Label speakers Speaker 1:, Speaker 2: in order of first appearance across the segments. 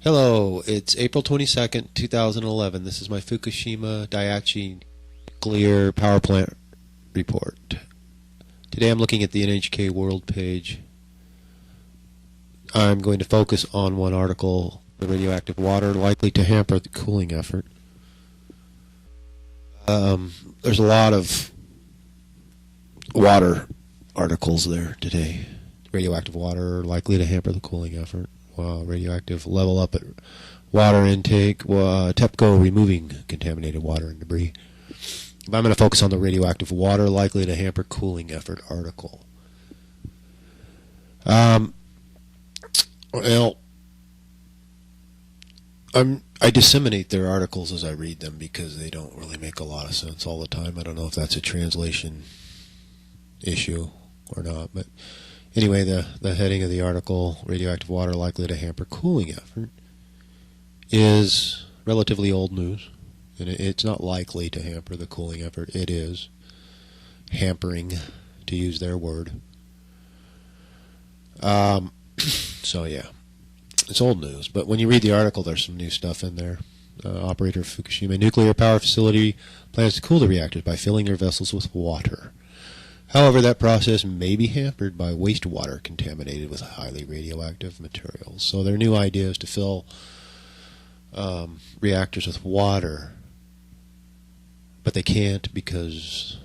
Speaker 1: Hello, it's April 22nd, 2011. This is my Fukushima Daiichi nuclear power plant report. Today I'm looking at the NHK World page. I'm going to focus on one article, the radioactive water likely to hamper the cooling effort. There's a lot of water articles there today. Radioactive water likely to hamper the cooling effort. Radioactive level up at water intake. TEPCO removing contaminated water and debris. But I'm going to focus on the radioactive water likely to hamper cooling effort article. I disseminate their articles as I read them because they don't really make a lot of sense all the time. I don't know if that's a translation issue or not, but anyway, the heading of the article, radioactive water likely to hamper cooling effort, is relatively old news. And it's not likely to hamper the cooling effort. It is hampering, to use their word. So yeah, it's old news. But when you read the article, there's some new stuff in there. Operator of Fukushima nuclear power facility plans to cool the reactors by filling their vessels with water. However, that process may be hampered by wastewater contaminated with highly radioactive materials. So their new idea is to fill reactors with water, but they can't because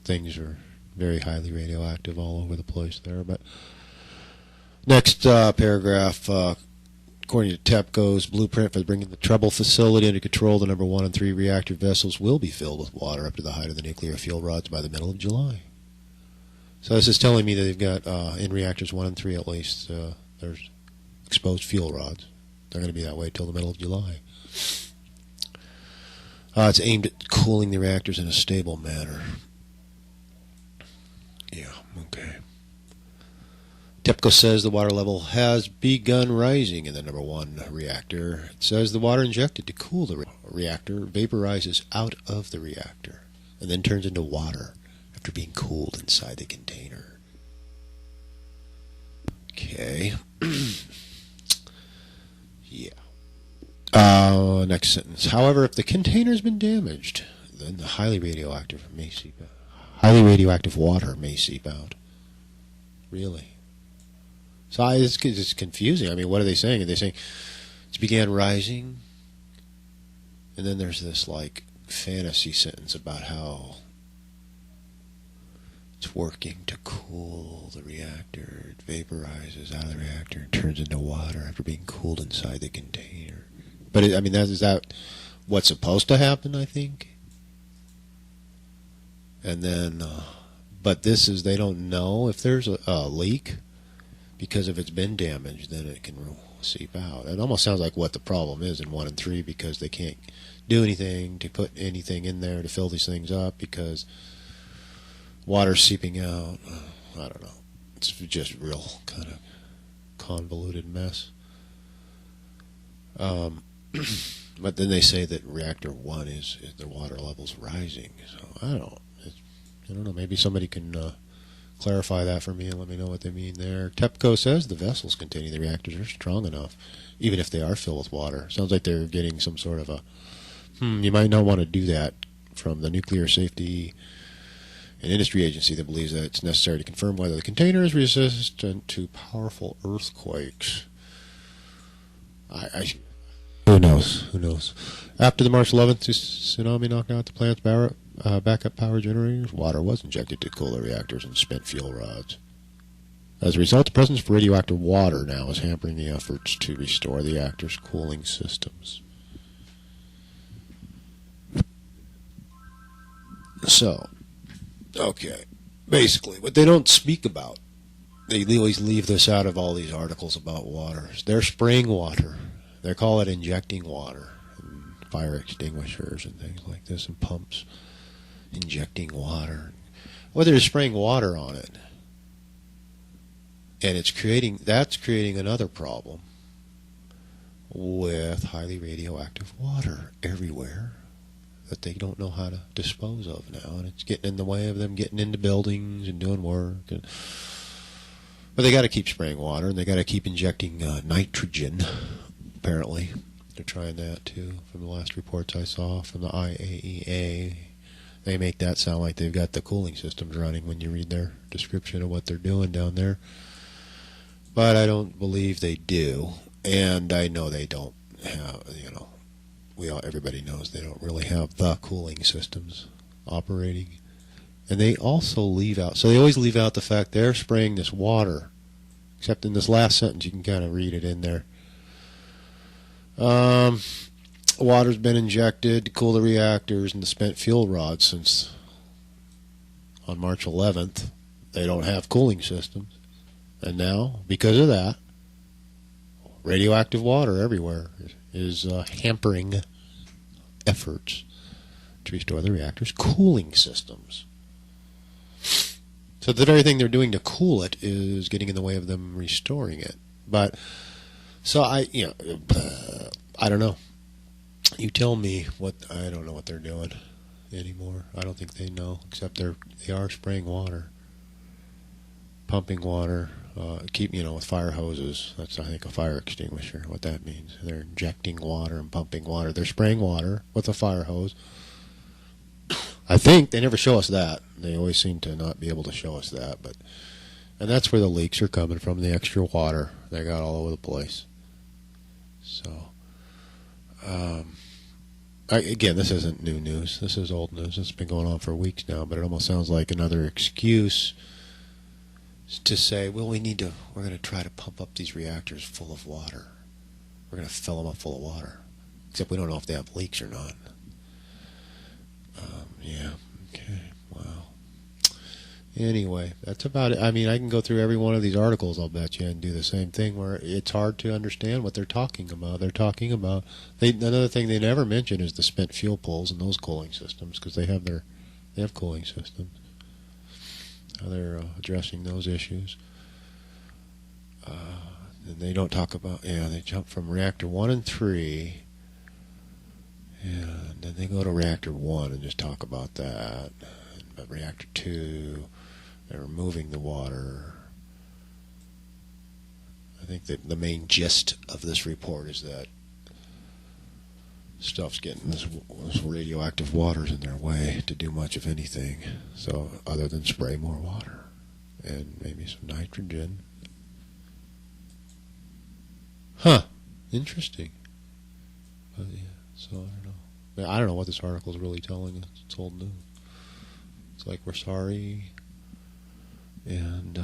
Speaker 1: things are very highly radioactive all over the place there. But next paragraph, according to TEPCO's blueprint for bringing the Trouble facility under control, the number 1 and 3 reactor vessels will be filled with water up to the height of the nuclear fuel rods by the middle of July. So this is telling me that they've got, in reactors 1 and 3 at least, there's exposed fuel rods. They're going to be that way till the middle of July. It's aimed at cooling the reactors in a stable manner. Yeah, okay. TEPCO says the water level has begun rising in the number 1 reactor. It says the water injected to cool the reactor vaporizes out of the reactor and then turns into water after being cooled inside the container. Okay. Yeah. Next sentence. However, if the container has been damaged, then the highly radioactive water may seep out. Really? So it's confusing. I mean, what are they saying? Are they saying it began rising, and then there's this like fantasy sentence about how it's working to cool the reactor. It vaporizes out of the reactor and turns into water after being cooled inside the container. But I mean, is that what's supposed to happen? I think. And then, but this is they don't know if there's a leak. Because if it's been damaged, then it can seep out. It almost sounds like what the problem is in 1 and 3 because they can't do anything to put anything in there to fill these things up because water's seeping out. I don't know. It's just a real kind of convoluted mess. But then they say that reactor 1 is the water level's rising. So I don't know. Maybe somebody can clarify that for me and let me know what they mean there. TEPCO says the vessels containing the reactors are strong enough, even if they are filled with water. Sounds like they're getting some sort of a, you might not want to do that from the Nuclear Safety and Industry Agency that believes that it's necessary to confirm whether the container is resistant to powerful earthquakes. Who knows? Who knows? After the March 11th tsunami knocked out the plant's backup power generators, water was injected to cool the reactors and spent fuel rods. As a result, the presence of radioactive water now is hampering the efforts to restore the reactor's cooling systems. So, okay. Basically, what they don't speak about, they always leave this out of all these articles about water. They're spraying water. They call it injecting water. Fire extinguishers and things like this and pumps injecting water. Well, they're spraying water on it. And that's creating another problem with highly radioactive water everywhere that they don't know how to dispose of now, and it's getting in the way of them getting into buildings and doing work. But they got to keep spraying water, and they got to keep injecting nitrogen apparently. They're trying that too, from the last reports I saw from the IAEA. They make that sound like they've got the cooling systems running when you read their description of what they're doing down there. But I don't believe they do. And I know they don't have, everybody knows they don't really have the cooling systems operating. And they also leave out, so they always leave out the fact they're spraying this water. Except in this last sentence, you can kind of read it in there. Water's been injected to cool the reactors and the spent fuel rods since on March 11th. They don't have cooling systems. And now, because of that, radioactive water everywhere is hampering efforts to restore the reactor's cooling systems. So the very thing they're doing to cool it is getting in the way of them restoring it. But so I don't know. You tell me what. I don't know what they're doing anymore. I don't think they know, except they are spraying water, pumping water. With fire hoses. That's, I think, a fire extinguisher. What that means. They're injecting water and pumping water. They're spraying water with a fire hose. I think they never show us that. They always seem to not be able to show us that. And that's where the leaks are coming from, the extra water they got all over the place. So, again, this isn't new news. This is old news. It's been going on for weeks now, but it almost sounds like another excuse to say, well, we're going to try to pump up these reactors full of water. We're going to fill them up full of water. Except we don't know if they have leaks or not. Yeah, okay, wow. Anyway, that's about it. I mean, I can go through every one of these articles, I'll bet you, and do the same thing where it's hard to understand what they're talking about. They're talking about, another thing they never mention is the spent fuel pools and those cooling systems, because they have cooling systems. How they're addressing those issues. And they don't talk about, they jump from reactor 1 and 3, and then they go to reactor 1 and just talk about that. But reactor 2, they're removing the water. I think that the main gist of this report is that stuff's getting this radioactive water's in their way to do much of anything. So other than spray more water and maybe some nitrogen. Huh. Interesting. But yeah, so I don't know. I don't know what this article is really telling us. It's old news. It's like, we're sorry, and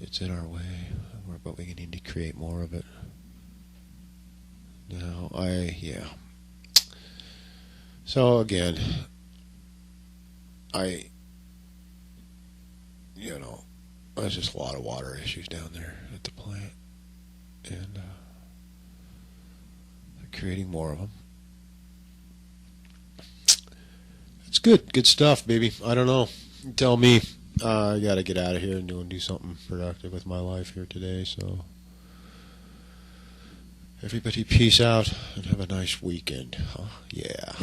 Speaker 1: it's in our way, but we need to create more of it. Now, So again, there's just a lot of water issues down there at the plant, and they're creating more of them. It's good stuff, baby. I don't know. You tell me. I gotta get out of here and do something productive with my life here today. So, everybody, peace out and have a nice weekend. Huh? Yeah.